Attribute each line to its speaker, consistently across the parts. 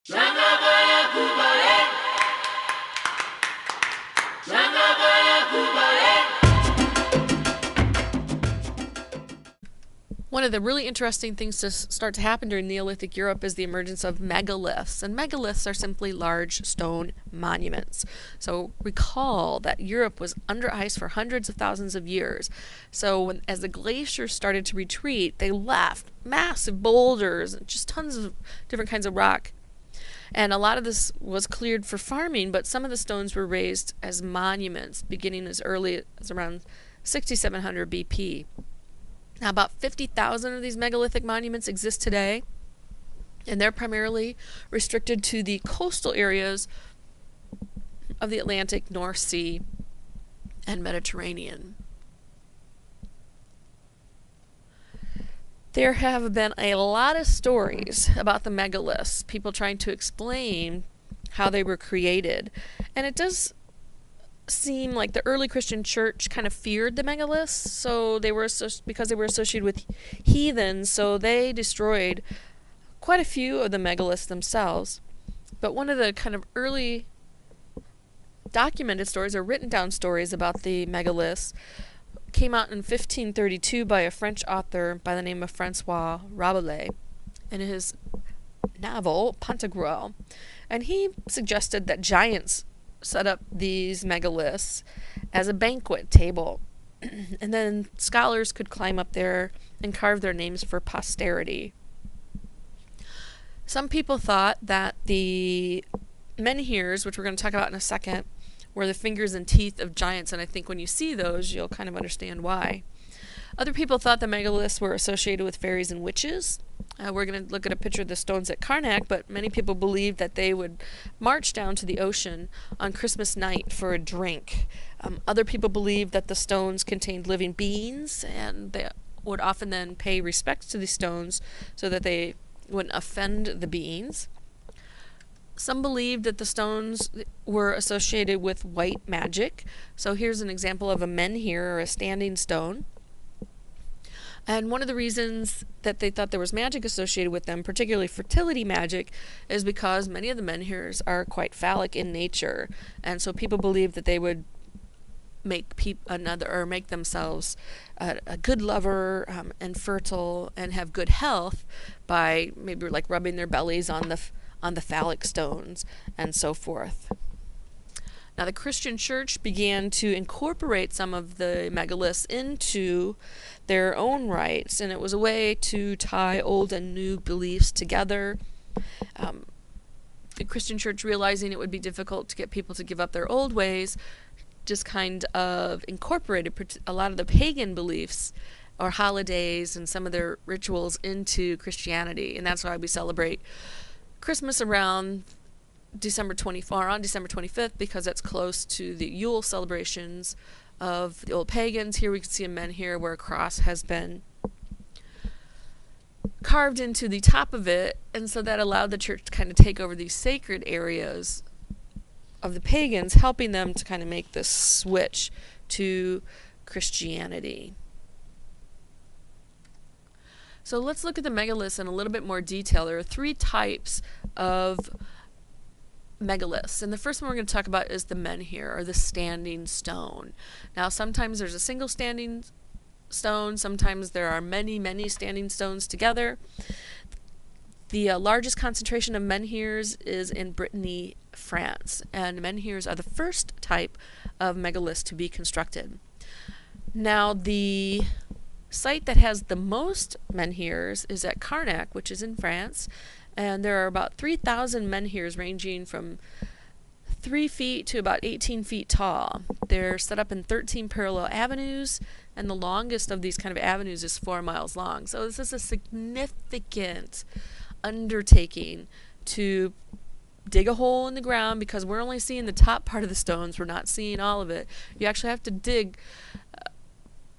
Speaker 1: One of the really interesting things to start to happen during Neolithic Europe is the emergence of megaliths. And megaliths are simply large stone monuments. So recall that Europe was under ice for hundreds of thousands of years. So as the glaciers started to retreat, they left massive boulders and just tons of different kinds of rock. And a lot of this was cleared for farming, but some of the stones were raised as monuments beginning as early as around 6700 BP. Now, about 50,000 of these megalithic monuments exist today, and they're primarily restricted to the coastal areas of the Atlantic, North Sea, and Mediterranean. There have been a lot of stories about the megaliths, people trying to explain how they were created, and it does seem like the early Christian church kind of feared the megaliths, so because they were associated with heathens, so they destroyed quite a few of the megaliths themselves. But one of the kind of early documented stories or written down stories about the megaliths came out in 1532 by a French author by the name of Francois Rabelais in his novel Pantagruel, and he suggested that giants set up these megaliths as a banquet table, and then scholars could climb up there and carve their names for posterity. Some people thought that the menhirs, which we're going to talk about in a second, were the fingers and teeth of giants, and I think when you see those, you'll kind of understand why. Other people thought the megaliths were associated with fairies and witches. We're going to look at a picture of the stones at Karnak, but many people believed that they would march down to the ocean on Christmas night for a drink. Other people believed that the stones contained living beings, and they would often then pay respects to these stones so that they wouldn't offend the beings. Some believed that the stones were associated with white magic. So here's an example of a menhir, or a standing stone. And one of the reasons that they thought there was magic associated with them, particularly fertility magic, is because many of the menhirs are quite phallic in nature. And so people believed that they would make themselves a good lover and fertile and have good health by maybe like rubbing their bellies on the phallic stones and so forth. Now, the Christian church began to incorporate some of the megaliths into their own rites, and it was a way to tie old and new beliefs together. The Christian church, realizing it would be difficult to get people to give up their old ways, just kind of incorporated a lot of the pagan beliefs or holidays and some of their rituals into Christianity, and that's why we celebrate Christmas around December 25th, because that's close to the Yule celebrations of the old pagans. Here we can see a menhir where a cross has been carved into the top of it, and so that allowed the church to kind of take over these sacred areas of the pagans, helping them to kind of make this switch to Christianity. So let's look at the megaliths in a little bit more detail. There are three types of megaliths, and the first one we're going to talk about is the menhir, or the standing stone. Now, sometimes there's a single standing stone, sometimes there are many standing stones together. The largest concentration of menhirs is in Brittany, France, and menhirs are the first type of megaliths to be constructed. Now, the site that has the most menhirs is at Karnak, which is in France, and there are about 3,000 menhirs ranging from 3 feet to about 18 feet tall. They're set up in 13 parallel avenues, and the longest of these kind of avenues is 4 miles long. So this is a significant undertaking to dig a hole in the ground, because we're only seeing the top part of the stones. We're not seeing all of it. You actually have to dig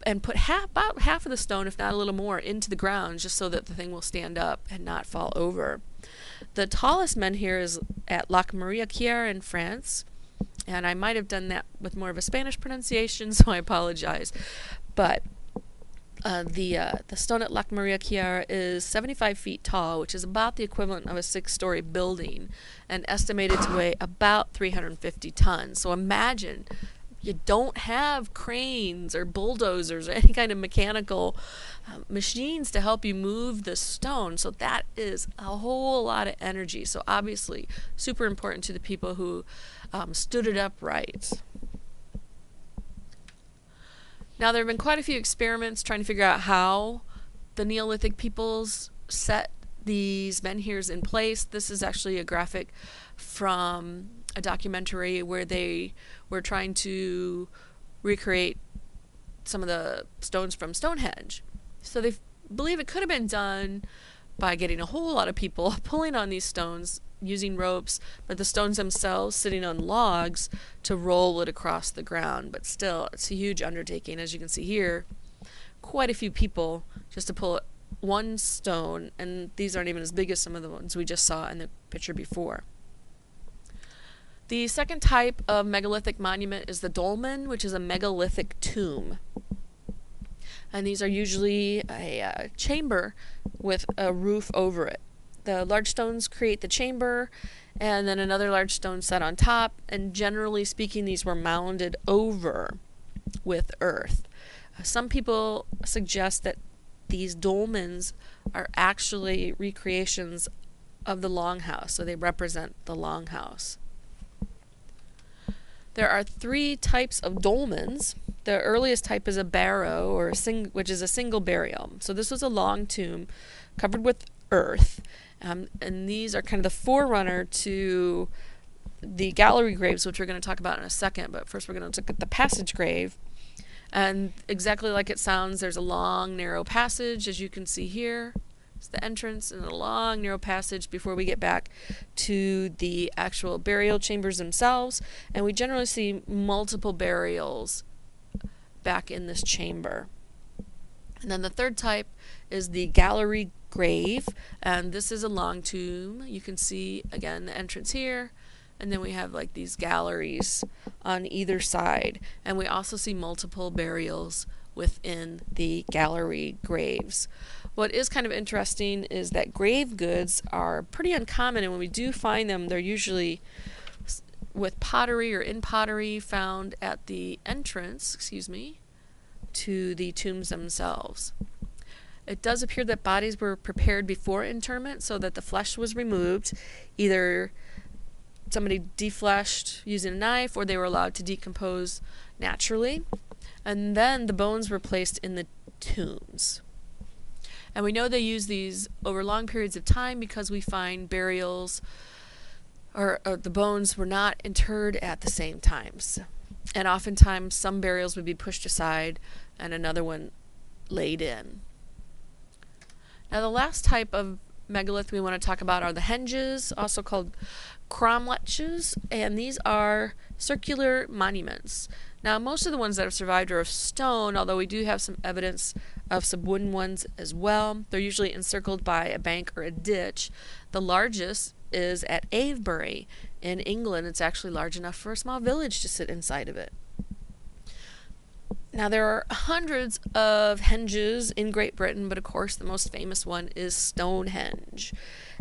Speaker 1: and put about half of the stone, if not a little more, into the ground, just so that the thing will stand up and not fall over. The tallest menhir is at Lac Mariaquier in France, and I might have done that with more of a Spanish pronunciation, so I apologize. But The stone at Lac Maria Chiara is 75 feet tall, which is about the equivalent of a 6-story building, and estimated to weigh about 350 tons. So imagine you don't have cranes or bulldozers or any kind of mechanical machines to help you move the stone. So that is a whole lot of energy. So obviously super important to the people who stood it upright. Now, there have been quite a few experiments trying to figure out how the Neolithic peoples set these menhirs in place. This is actually a graphic from a documentary where they were trying to recreate some of the stones from Stonehenge. So they believe it could have been done by getting a whole lot of people pulling on these stones using ropes, but the stones themselves sitting on logs to roll it across the ground. But still, it's a huge undertaking. As you can see here, quite a few people just to pull one stone, and these aren't even as big as some of the ones we just saw in the picture before. The second type of megalithic monument is the dolmen, which is a megalithic tomb. And these are usually a chamber with a roof over it. The large stones create the chamber, and then another large stone set on top, and generally speaking, these were mounded over with earth. Some people suggest that these dolmens are actually recreations of the longhouse, so they represent the longhouse. There are 3 types of dolmens. The earliest type is a barrow, or which is a single burial. So this was a long tomb covered with earth, and these are kind of the forerunner to the gallery graves, which we're going to talk about in a second. But first, we're going to look at the passage grave. And exactly like it sounds, there's a long, narrow passage, as you can see here. It's the entrance, and a long, narrow passage before we get back to the actual burial chambers themselves. And we generally see multiple burials back in this chamber. And then the third type is the gallery grave, and this is a long tomb. You can see again the entrance here, and then we have like these galleries on either side, and we also see multiple burials within the gallery graves. What is kind of interesting is that grave goods are pretty uncommon, and when we do find them, they're usually with pottery or in pottery found at the entrance, to the tombs themselves. It does appear that bodies were prepared before interment so that the flesh was removed. Either somebody defleshed using a knife, or they were allowed to decompose naturally. And then the bones were placed in the tombs. And we know they use these over long periods of time because we find burials or the bones were not interred at the same times. And oftentimes some burials would be pushed aside and another one laid in. Now, the last type of megalith we want to talk about are the henges, also called cromlechs, and these are circular monuments. Now, most of the ones that have survived are of stone, although we do have some evidence of some wooden ones as well. They're usually encircled by a bank or a ditch. The largest is at Avebury in England. It's actually large enough for a small village to sit inside of it. Now, there are hundreds of henges in Great Britain, but of course the most famous one is Stonehenge,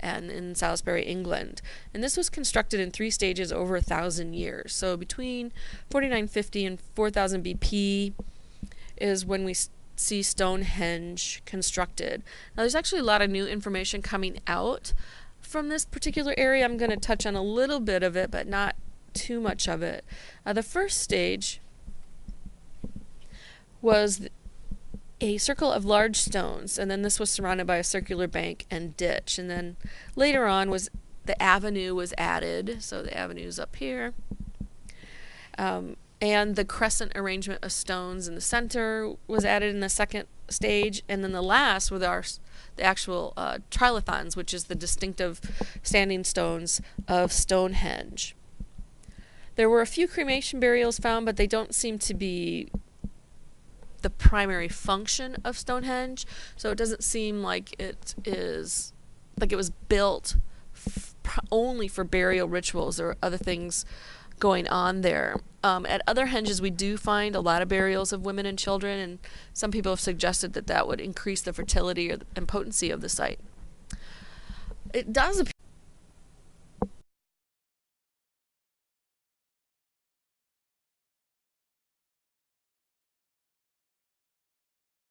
Speaker 1: and in Salisbury, England. And this was constructed in 3 stages over 1,000 years. So between 4950 and 4000 BP is when we see Stonehenge constructed. Now, there's actually a lot of new information coming out from this particular area. I'm going to touch on a little bit of it, but not too much of it. The first stage was a circle of large stones, and then this was surrounded by a circular bank and ditch. And then later on was the avenue was added, so the avenue is up here, and the crescent arrangement of stones in the center was added in the second stage. And then the last were the actual trilithons, which is the distinctive standing stones of Stonehenge. There were a few cremation burials found, but they don't seem to be the primary function of Stonehenge, so it doesn't seem like it was built only for burial rituals or other things going on there. At other henges, we do find a lot of burials of women and children, and some people have suggested that that would increase the fertility and potency of the site. It does appear